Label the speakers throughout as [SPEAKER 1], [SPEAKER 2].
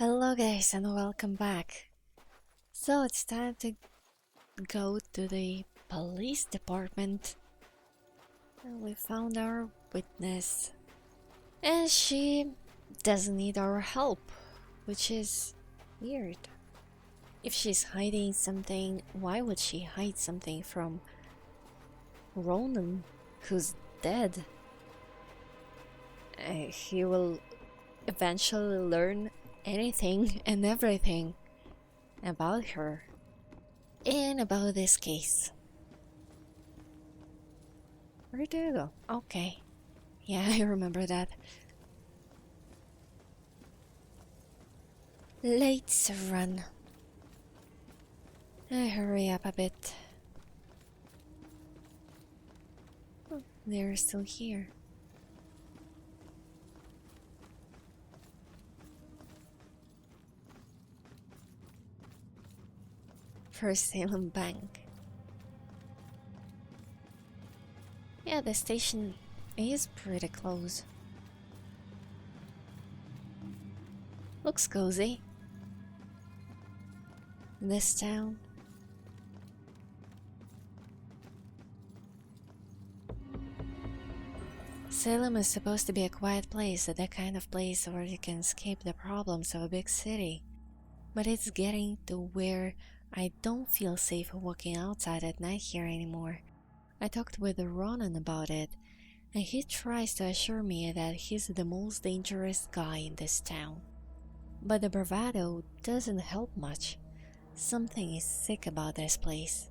[SPEAKER 1] Hello guys and welcome back. So it's time to go to the police department. And we found our witness. And she doesn't need our help, which is weird. If she's hiding something, why would she hide something from Ronan, who's dead? He will eventually learn anything and everything about her and about this case. Where do you go? Okay. Yeah, I remember that. Let's run. Hurry up a bit. Oh, they're still here. First Salem Bank. Yeah, the station is pretty close. Looks cozy. This town. Salem is supposed to be a quiet place, the kind of place where you can escape the problems of a big city. But it's getting to where I don't feel safe walking outside at night here anymore. I talked with Ronan about it, and he tries to assure me that he's the most dangerous guy in this town. But the bravado doesn't help much. Something is sick about this place.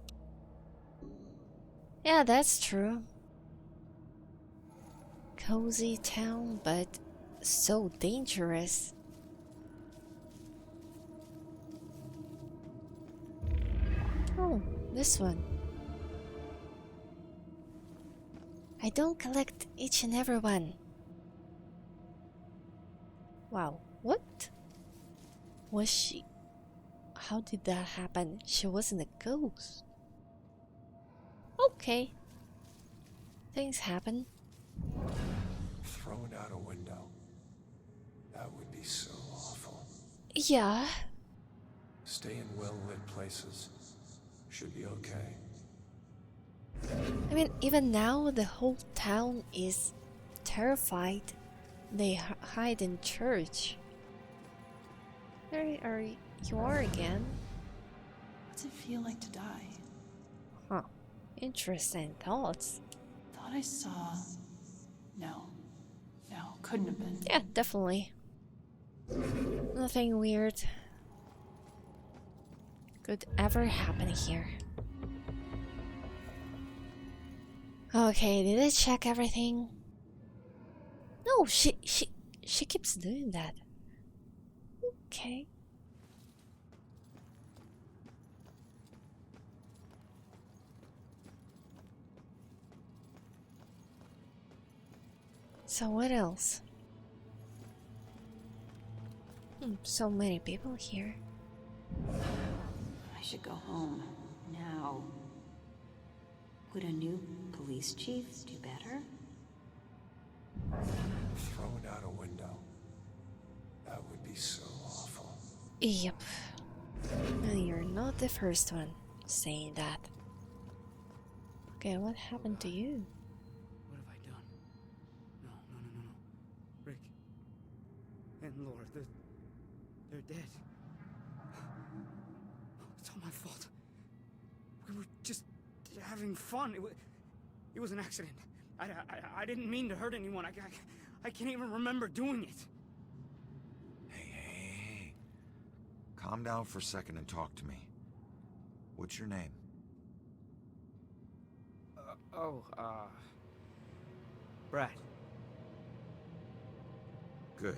[SPEAKER 1] Yeah, that's true. Cozy town, but so dangerous. Oh, this one. I don't collect each and every one. Wow, what? Was she... How did that happen? She wasn't a ghost. Okay. Things happen.
[SPEAKER 2] Thrown out a window. That would be so awful.
[SPEAKER 1] Yeah.
[SPEAKER 2] Stay in well-lit places. Should be okay.
[SPEAKER 1] I mean, even now the whole town is terrified. They hide in church. There you are again.
[SPEAKER 3] What's it feel like to die?
[SPEAKER 1] Huh. Interesting thoughts.
[SPEAKER 3] Thought I saw... No. No, couldn't have been.
[SPEAKER 1] Yeah, definitely. Nothing weird could ever happen here. Okay, did I check everything? No, she keeps doing that. Okay. So what else? So many people here.
[SPEAKER 4] I should go home now. Would a new police chief do better?
[SPEAKER 2] Thrown out a window. That would be so awful.
[SPEAKER 1] Yep. And you're not the first one saying that. Okay, what happened to you?
[SPEAKER 5] What have I done? No. Rick and Laura, they're dead. It's all my fault. We were just having fun. It was an accident. I didn't mean to hurt anyone. I can't even remember doing it.
[SPEAKER 6] Hey. Calm down for a second and talk to me. What's your name?
[SPEAKER 5] Brad.
[SPEAKER 6] Good.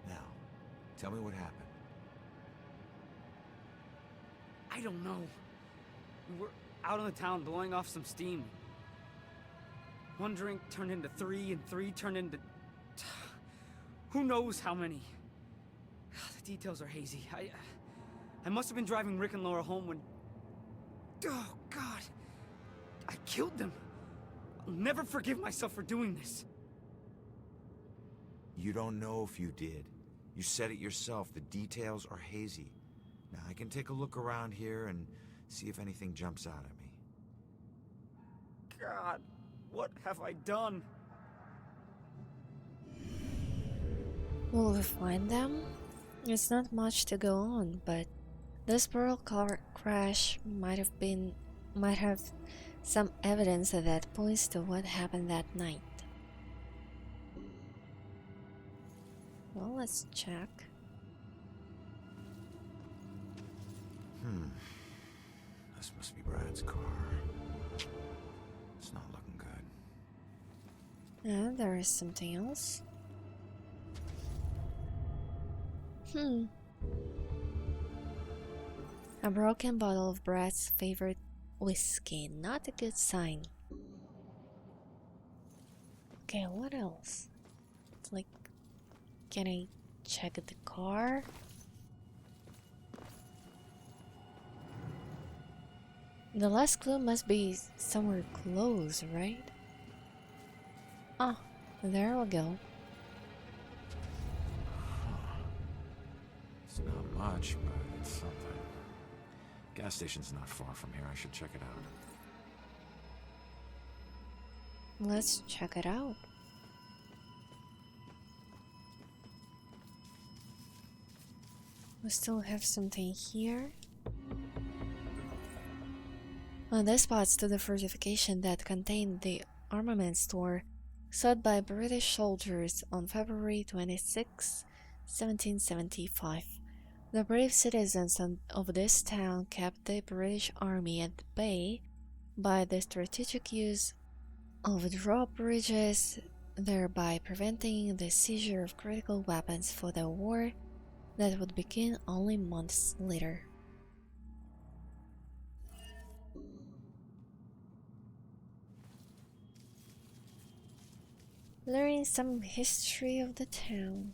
[SPEAKER 6] Now, tell me what happened.
[SPEAKER 5] I don't know. We were out in the town blowing off some steam. One drink turned into three, and three turned into... who knows how many. The details are hazy. I must have been driving Rick and Laura home when... Oh, God. I killed them. I'll never forgive myself for doing this.
[SPEAKER 6] You don't know if you did. You said it yourself, the details are hazy. Now I can take a look around here and see if anything jumps out at me.
[SPEAKER 5] God, what have I done?
[SPEAKER 1] Will we find them? It's not much to go on, but this Pearl car crash might have some evidence that points to what happened that night. Well, let's check.
[SPEAKER 6] This must be Brad's car. It's not looking good.
[SPEAKER 1] And there is something else. A broken bottle of Brad's favorite whiskey. Not a good sign. Okay, what else? It's like, can I check the car? The last clue must be somewhere close, right? Ah, there we go.
[SPEAKER 6] It's not much, but it's something. Gas station's not far from here. I should check it out.
[SPEAKER 1] Let's check it out. We still have something here. On this spot stood a fortification that contained the armament store sought by British soldiers on February 26, 1775. The brave citizens of this town kept the British army at bay by the strategic use of drawbridges, thereby preventing the seizure of critical weapons for the war that would begin only months later. Learning some history of the town.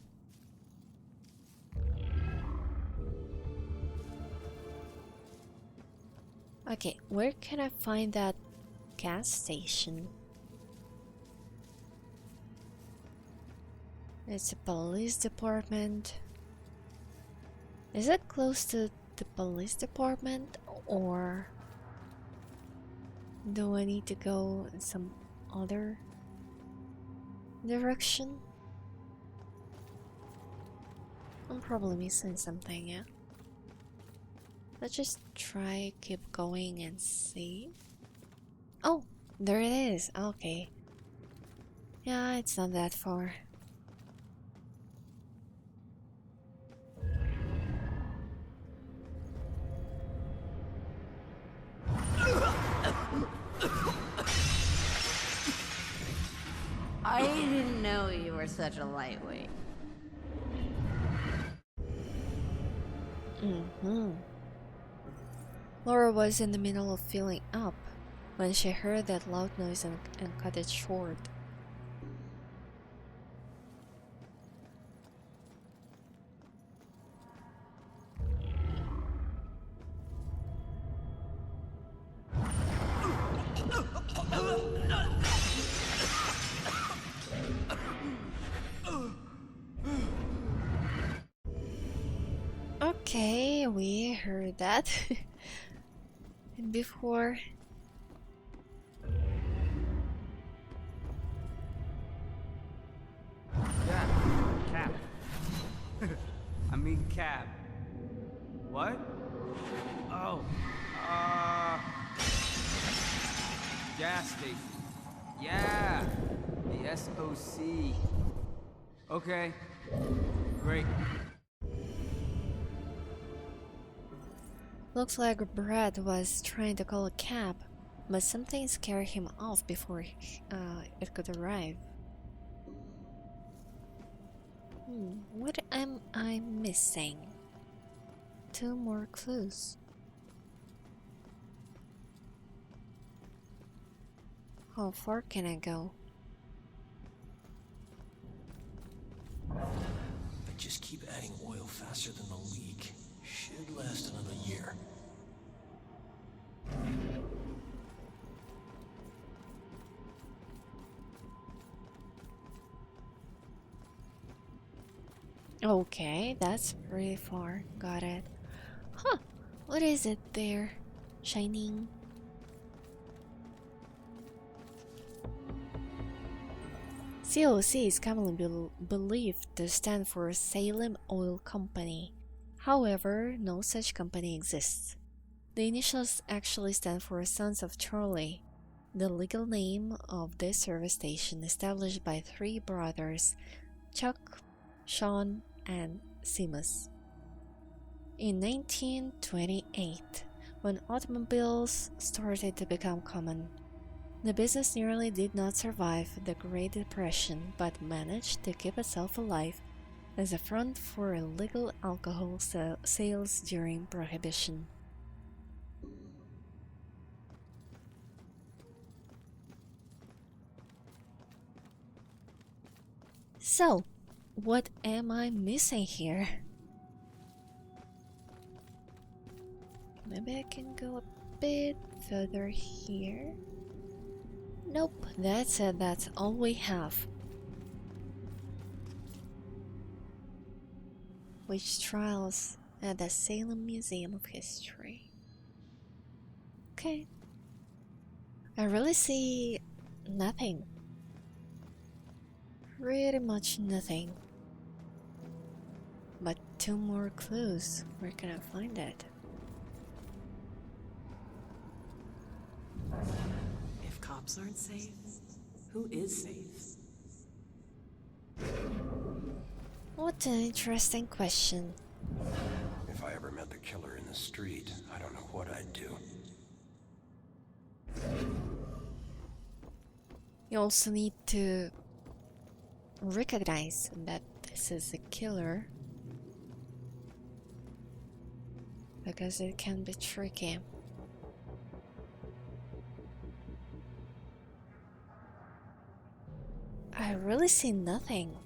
[SPEAKER 1] Okay, where can I find that gas station? It's a police department. Is it close to the police department, or do I need to go in some other direction? I'm probably missing something, yeah? Let's just try keep going and see. Oh, there it is. Okay. Yeah, it's not that far.
[SPEAKER 4] I didn't know you were such a lightweight.
[SPEAKER 1] Laura was in the middle of filling up when she heard that loud noise and cut it short. Okay, we heard that before.
[SPEAKER 5] Yeah, cab. I mean cab. What? Oh, gas station. Yeah, the SOC. Okay, great.
[SPEAKER 1] Looks like Brad was trying to call a cab, but something scared him off before it could arrive. What am I missing? 2 more clues. How far can I go?
[SPEAKER 2] They just keep adding oil faster than the leak. Should last another year.
[SPEAKER 1] Okay, that's pretty far. Got it. Huh. What is it there? Shining. COC is commonly believed to stand for Salem Oil Company. However, no such company exists. The initials actually stand for Sons of Charlie, the legal name of this service station established by three brothers, Chuck, Sean, and Seamus. In 1928, when automobiles started to become common, the business nearly did not survive the Great Depression but managed to keep itself alive as a front for illegal alcohol sales during Prohibition. So, what am I missing here? Maybe I can go a bit further here. Nope, that's it, that's all we have. Witch trials at the Salem Museum of History. Okay. I really see nothing. Pretty much nothing. But two more clues. Where can I find it?
[SPEAKER 7] If cops aren't safe, who is safe?
[SPEAKER 1] What an interesting question.
[SPEAKER 2] If I ever met the killer in the street, I don't know what I'd do.
[SPEAKER 1] You also need to recognize that this is a killer, because it can be tricky. I really see nothing.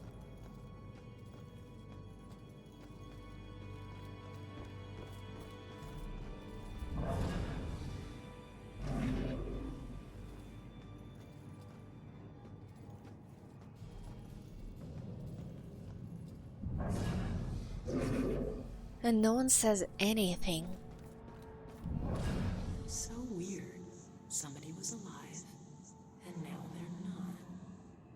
[SPEAKER 1] And no one says anything.
[SPEAKER 7] So weird. Somebody was alive, and now they're not.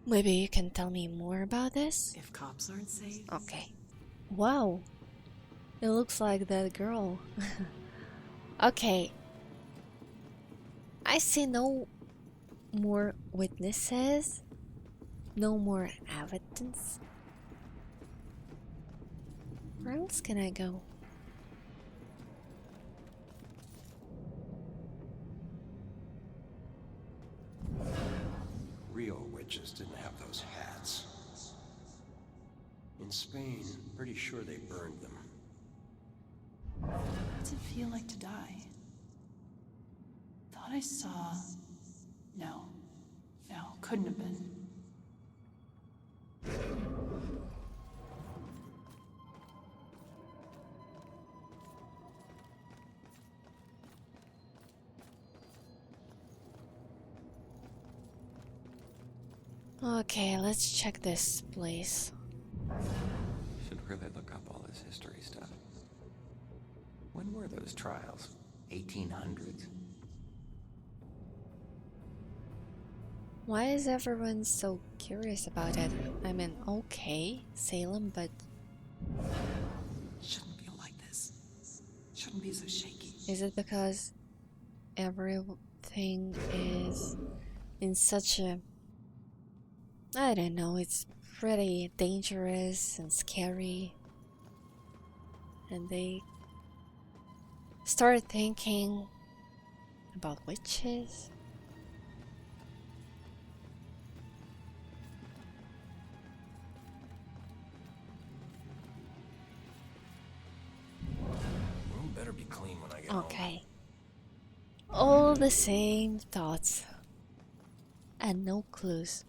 [SPEAKER 1] Maybe you can tell me more about this?
[SPEAKER 7] If cops aren't safe,
[SPEAKER 1] Okay. Wow. It looks like that girl. Okay. I see no more witnesses. No more evidence. Where else can I go?
[SPEAKER 2] Real witches didn't have those hats. In Spain, pretty sure they burned them.
[SPEAKER 3] What's it feel like to die? Thought I saw... No. No, couldn't have been.
[SPEAKER 1] Okay, let's check this place.
[SPEAKER 2] Should really look up all this history stuff. When were those trials? 1800s?
[SPEAKER 1] Why is everyone so curious about it? I mean, okay, Salem, but
[SPEAKER 7] shouldn't feel like this. Shouldn't be so shaky.
[SPEAKER 1] is it because everything is in such a... I don't know, it's pretty dangerous and scary. And they start thinking about witches.
[SPEAKER 2] Room better be clean when I get home.
[SPEAKER 1] Okay. All the same thoughts. And no clues.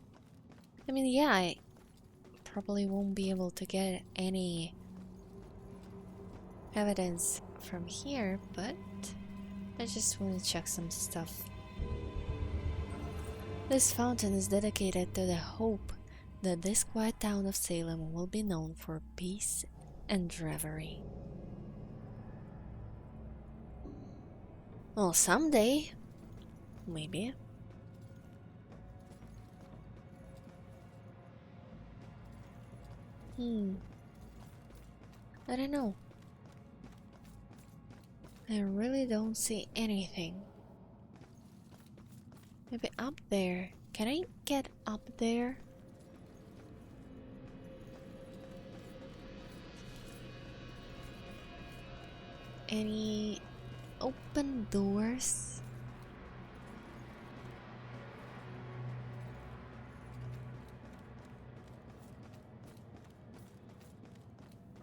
[SPEAKER 1] I mean, yeah, I probably won't be able to get any evidence from here, but I just want to check some stuff. This fountain is dedicated to the hope that this quiet town of Salem will be known for peace and reverie. Well, someday, maybe. I don't know. I really don't see anything. Maybe up there. Can I get up there? Any open doors?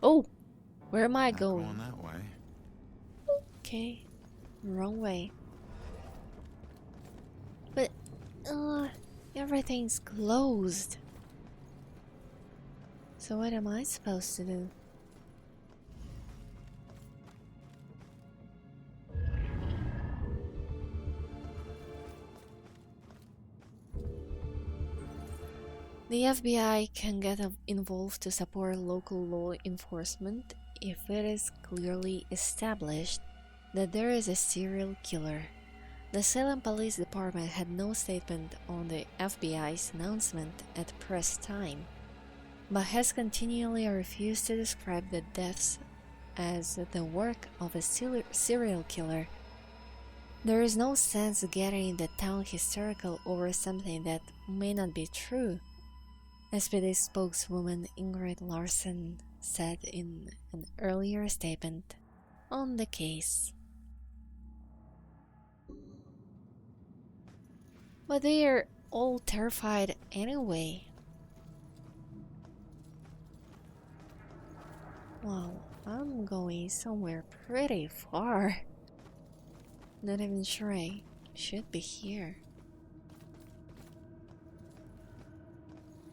[SPEAKER 1] Oh, where am I
[SPEAKER 6] Not
[SPEAKER 1] going?
[SPEAKER 6] going that way.
[SPEAKER 1] Okay, wrong way. But, everything's closed. So what am I supposed to do? The FBI can get involved to support local law enforcement if it is clearly established that there is a serial killer. The Salem Police Department had no statement on the FBI's announcement at press time, but has continually refused to describe the deaths as the work of a serial killer. There is no sense getting the town hysterical over something that may not be true, SPD spokeswoman Ingrid Larson said in an earlier statement on the case. But they are all terrified anyway. Well, I'm going somewhere pretty far. Not even sure I should be here.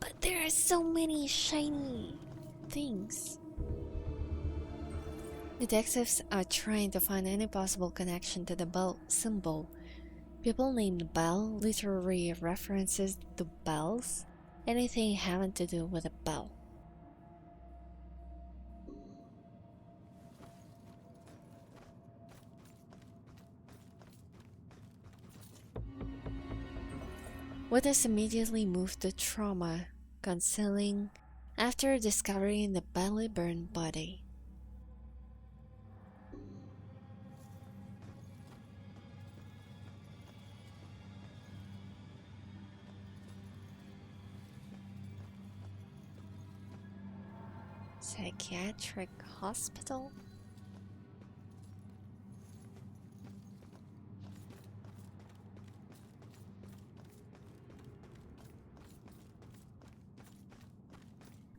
[SPEAKER 1] But there are so many shiny things. Detectives are trying to find any possible connection to the bell symbol. People named Bell, literary references to bells, anything having to do with a bell. Witness immediately moved to trauma counseling after discovering the badly burned body. Psychiatric hospital?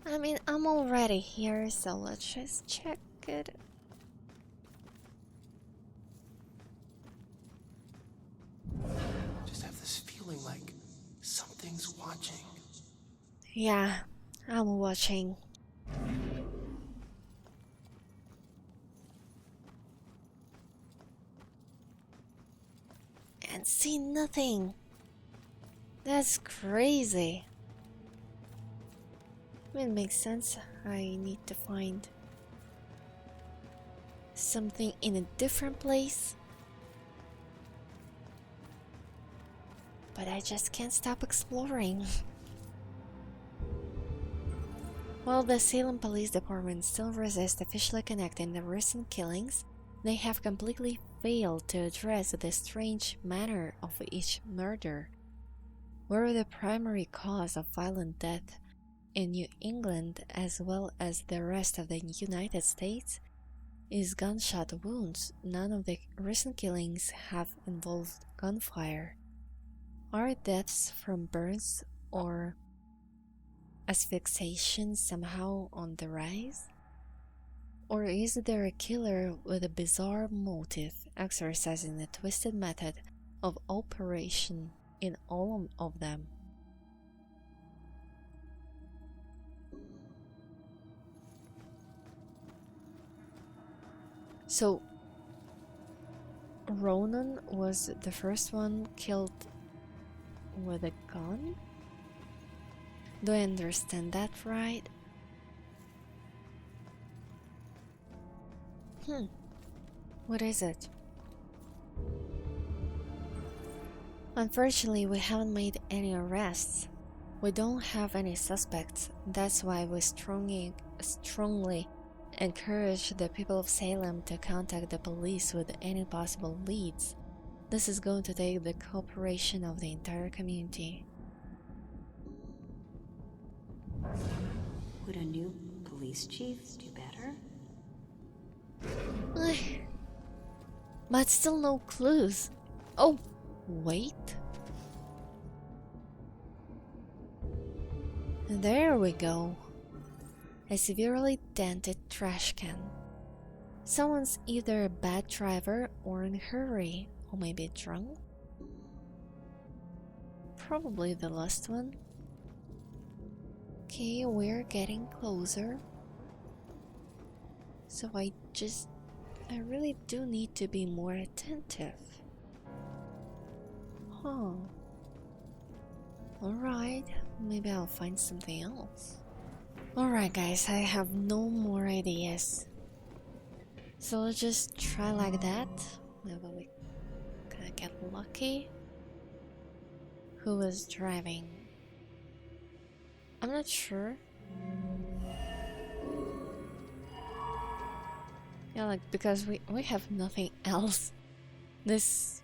[SPEAKER 1] I mean, I'm already here, so let's just check it.
[SPEAKER 8] Just have this feeling like something's watching.
[SPEAKER 1] Yeah, I'm watching. And see nothing. That's crazy. It makes sense. I need to find something in a different place. But I just can't stop exploring. While the Salem Police Department still resists officially connecting the recent killings, they have completely failed to address the strange manner of each murder. Where the primary cause of violent death in New England, as well as the rest of the United States, is gunshot wounds. None of the recent killings have involved gunfire. Are deaths from burns or asphyxiation somehow on the rise? Or is there a killer with a bizarre motive exercising a twisted method of operation in all of them? So, Ronan was the first one killed with a gun? Do I understand that right? What is it? Unfortunately, we haven't made any arrests. We don't have any suspects. That's why we strongly encourage the people of Salem to contact the police with any possible leads. This is going to take the cooperation of the entire community.
[SPEAKER 4] Would a new police chief do better?
[SPEAKER 1] But still no clues. Oh, wait. There we go. A severely dented trash can. Someone's either a bad driver or in a hurry, or maybe drunk. Probably the last one. Okay, we're getting closer. So I really do need to be more attentive. Huh. Alright, maybe I'll find something else. Alright guys, I have no more ideas. So let's just try like that. Maybe we can get lucky. Who was driving? I'm not sure. Yeah, like, because we have nothing else. This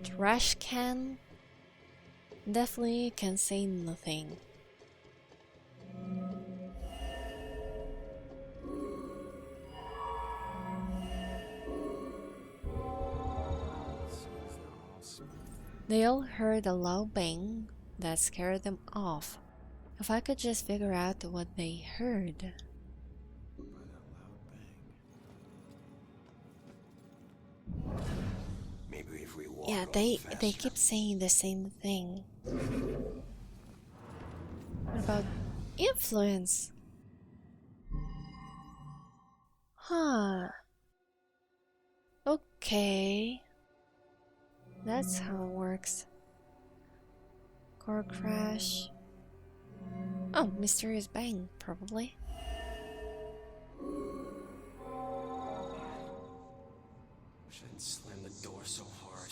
[SPEAKER 1] trash can definitely can say nothing. They all heard a loud bang that scared them off. If I could just figure out what they heard.
[SPEAKER 8] Maybe if we walk
[SPEAKER 1] Yeah,
[SPEAKER 8] a
[SPEAKER 1] they
[SPEAKER 8] little faster.
[SPEAKER 1] keep saying the same thing. What about influence? Huh. Okay. That's how it works. Car crash. Oh, mysterious bang, probably.
[SPEAKER 8] Wish I hadn't slammed the door so hard.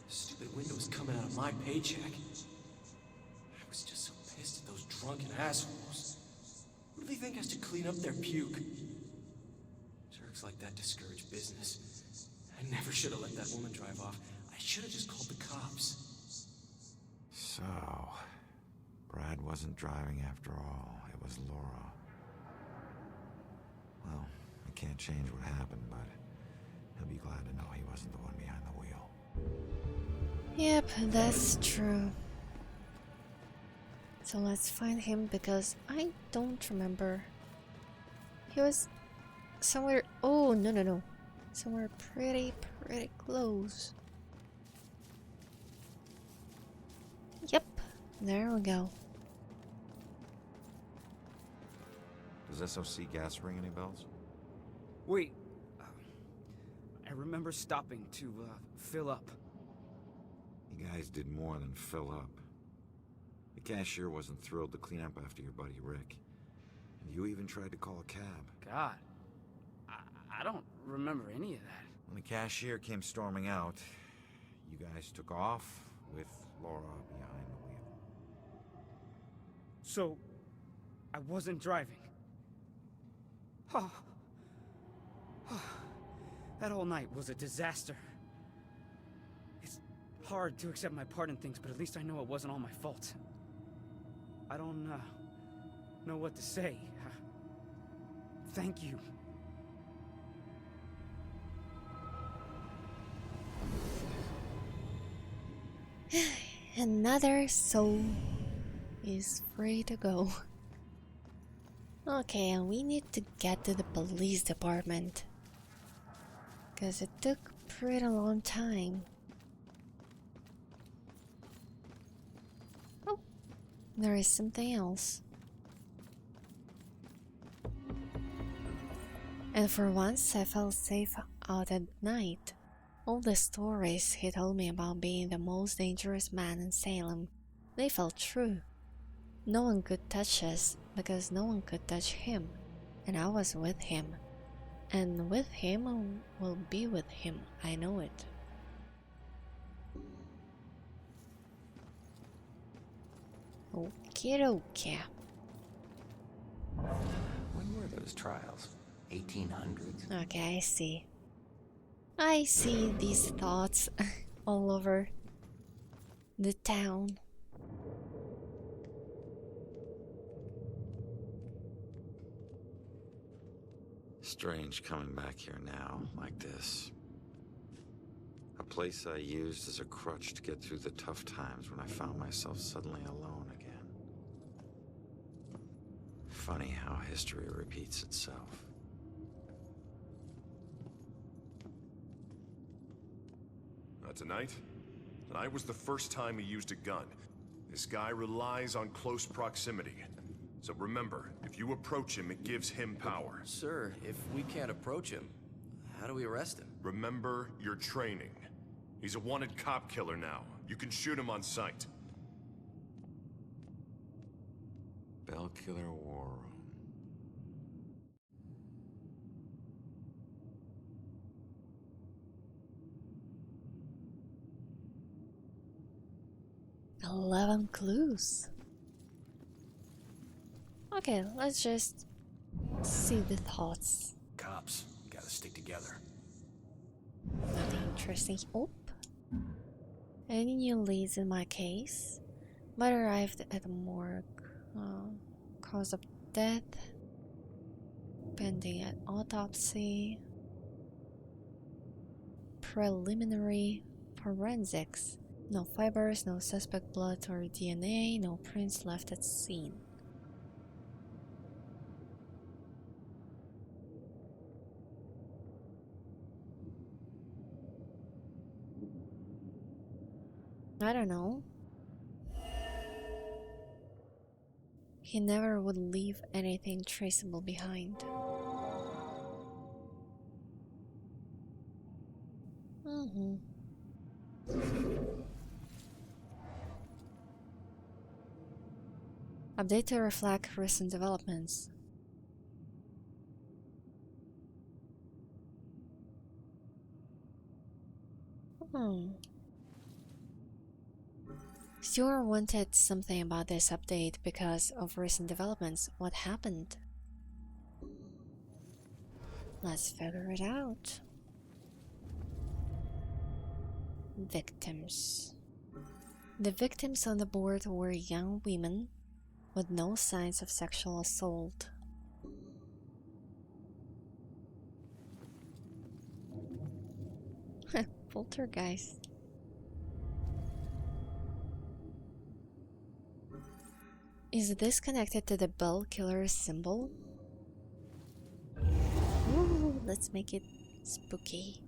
[SPEAKER 8] Stupid window's coming out of my paycheck. I was just so pissed at those drunken assholes. Who do they think has to clean up their puke? Jerks like that discourage business. I never should have let that woman drive off. I should have just called the cops.
[SPEAKER 6] So, Brad wasn't driving after all. It was Laura. Well, I can't change what happened, but he'll be glad to know he wasn't the one behind the wheel.
[SPEAKER 1] Yep, that's true. So let's find him because I don't remember. He was somewhere. Oh, no. Somewhere pretty close. Yep, there we go.
[SPEAKER 6] Does SOC gas ring any bells?
[SPEAKER 5] Wait. I remember stopping to fill up.
[SPEAKER 6] You guys did more than fill up. The cashier wasn't thrilled to clean up after your buddy Rick. And you even tried to call a cab.
[SPEAKER 5] God. I don't remember any of that.
[SPEAKER 6] When the cashier came storming out, you guys took off with Laura behind the wheel.
[SPEAKER 5] So, I wasn't driving. That whole night was a disaster. It's hard to accept my part in things, but at least I know it wasn't all my fault. I don't know what to say. Thank you.
[SPEAKER 1] Another soul is free to go. Okay, and we need to get to the police department. Because it took a pretty long time. Oh, there is something else. And for once, I felt safe out at night. All the stories he told me about being the most dangerous man in Salem, they felt true. No one could touch us because no one could touch him, and I was with him. And with him, I will be with him. I know it. Okie dokie.
[SPEAKER 2] When were those trials? 1800s?
[SPEAKER 1] Okay, I see. I see these thoughts all over the town.
[SPEAKER 6] Strange coming back here now, like this. A place I used as a crutch to get through the tough times when I found myself suddenly alone again. Funny how history repeats itself.
[SPEAKER 9] Tonight? Tonight was the first time he used a gun. This guy relies on close proximity. So remember, if you approach him, it gives him power.
[SPEAKER 8] Sir, if we can't approach him, how do we arrest him?
[SPEAKER 9] Remember your training. He's a wanted cop killer now. You can shoot him on sight.
[SPEAKER 6] Bell Killer War Room.
[SPEAKER 1] "11 clues." Okay, let's just see the thoughts.
[SPEAKER 8] Cops, gotta stick together.
[SPEAKER 1] Nothing interesting. Oh. Any new leads in my case? But arrived at the morgue. Cause of death. Pending an autopsy. Preliminary forensics. No fibers, no suspect blood or DNA, no prints left at scene. I don't know. He never would leave anything traceable behind. Update to reflect recent developments. Stewart wanted something about this update because of recent developments. What happened? Let's figure it out. Victims. The victims on the board were young women with no signs of sexual assault. Poltergeist. Is this connected to the Bell Killer symbol? Ooh, let's make it spooky.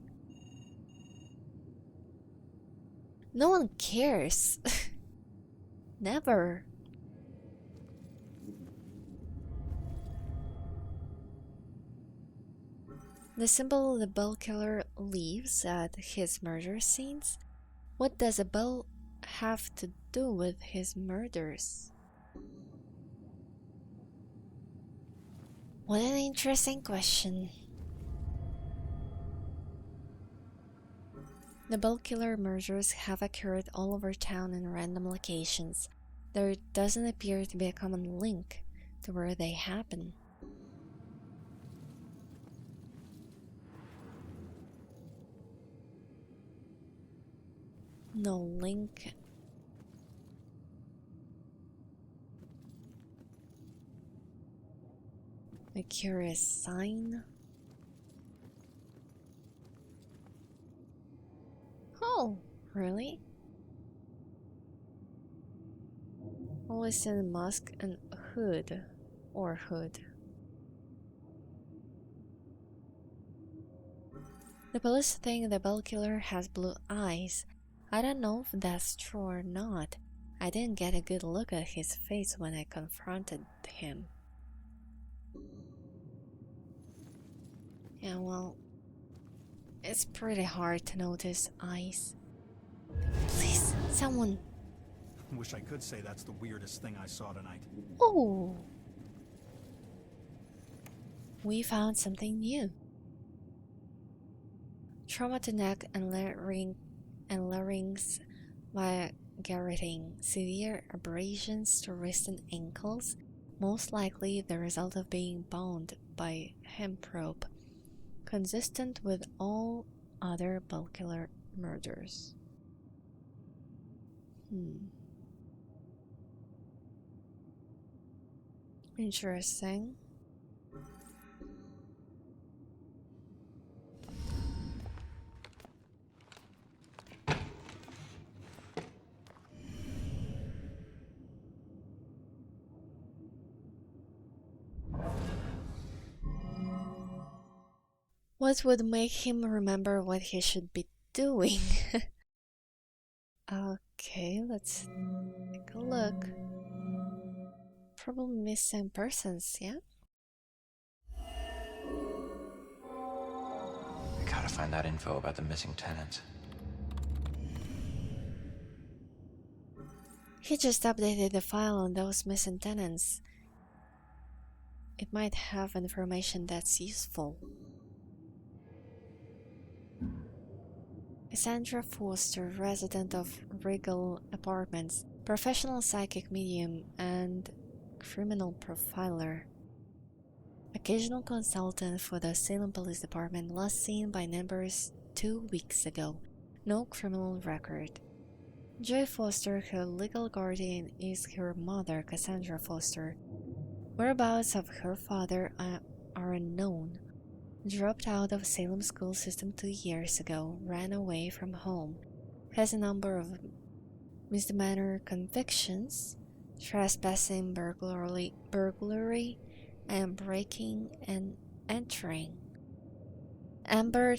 [SPEAKER 1] No one cares. Never. The symbol the Bell Killer leaves at his murder scenes? What does a bell have to do with his murders? What an interesting question. The Bell Killer murders have occurred all over town in random locations. There doesn't appear to be a common link to where they happen. No link. A curious sign. Oh, really? Always seen a mask and a hood. Or hood. The police think the Bell Killer has blue eyes. I don't know if that's true or not. I didn't get a good look at his face when I confronted him. Yeah, well, it's pretty hard to notice eyes. Please, someone.
[SPEAKER 10] Wish I could say that's the weirdest thing I saw tonight.
[SPEAKER 1] Oh! We found something new. Trauma to neck and larynx via garroting, severe abrasions to wrists and ankles, most likely the result of being bound by hemp rope, consistent with all other bulkier murders. Interesting. What would make him remember what he should be doing? Okay, let's take a look. Probably missing persons, yeah?
[SPEAKER 2] We gotta find that info about the missing tenants.
[SPEAKER 1] He just updated the file on those missing tenants. It might have information that's useful. Cassandra Foster, resident of Regal Apartments, professional psychic medium and criminal profiler. Occasional consultant for the Salem Police Department, last seen by neighbors 2 weeks ago. No criminal record. Joy Foster, her legal guardian, is her mother, Cassandra Foster. Whereabouts of her father are unknown. Dropped out of Salem school system 2 years ago, ran away from home, has a number of misdemeanor convictions, trespassing, burglary, and breaking and entering. Amber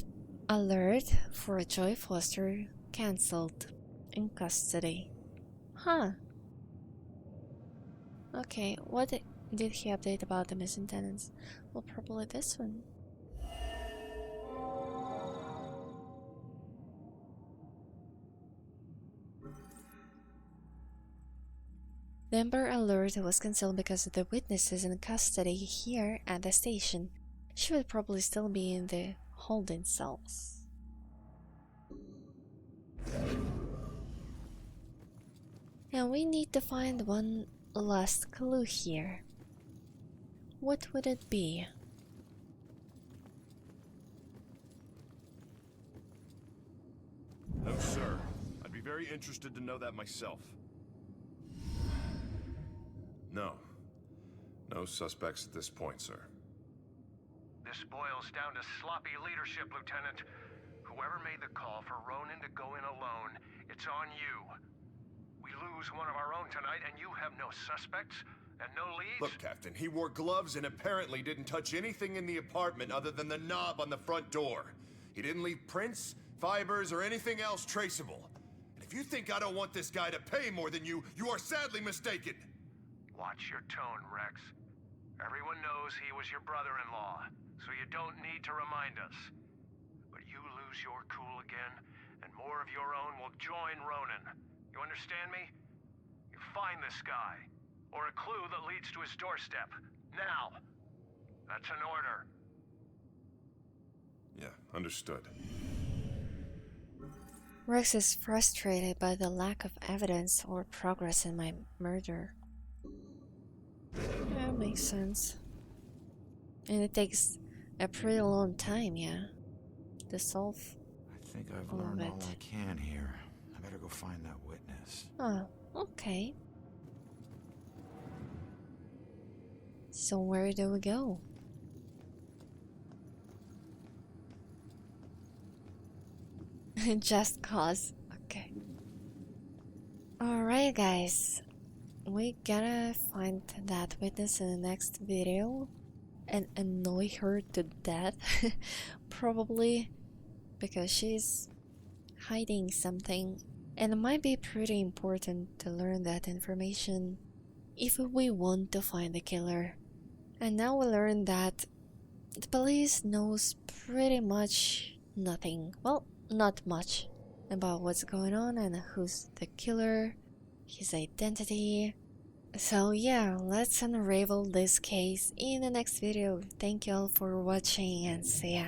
[SPEAKER 1] alert for Joy Foster cancelled. In custody. Huh. Okay, what did he update about the missing tenants? Well, probably this one. The Amber Alert was cancelled because of the witnesses in custody here at the station. She would probably still be in the holding cells. And we need to find one last clue here. What would it be?
[SPEAKER 9] No, sir. I'd be very interested to know that myself. No. No suspects at this point, sir.
[SPEAKER 11] This boils down to sloppy leadership, Lieutenant. Whoever made the call for Ronan to go in alone, it's on you. We lose one of our own tonight, and you have no suspects and no leads?
[SPEAKER 9] Look, Captain, he wore gloves and apparently didn't touch anything in the apartment other than the knob on the front door. He didn't leave prints, fibers, or anything else traceable. And if you think I don't want this guy to pay more than you, you are sadly mistaken.
[SPEAKER 11] Watch your tone, Rex. Everyone knows he was your brother-in-law, so you don't need to remind us. But you lose your cool again, and more of your own will join Ronan. You understand me? You find this guy, or a clue that leads to his doorstep. Now! That's an order.
[SPEAKER 9] Yeah, understood.
[SPEAKER 1] Rex is frustrated by the lack of evidence or progress in my murder. Yeah, makes sense. And it takes a pretty long time, yeah, to solve
[SPEAKER 6] I think I've
[SPEAKER 1] all of
[SPEAKER 6] learned all
[SPEAKER 1] it.
[SPEAKER 6] I can here. I better go find that witness.
[SPEAKER 1] Oh, okay. So where do we go? Just cause. Okay. Alright guys. We gotta find that witness in the next video and annoy her to death. Probably because she's hiding something, and it might be pretty important to learn that information if we want to find the killer. And now we learn that the police knows pretty much nothing, well, not much, about what's going on and who's the killer, his identity. So yeah, let's unravel this case in the next video. Thank you all for watching and see ya.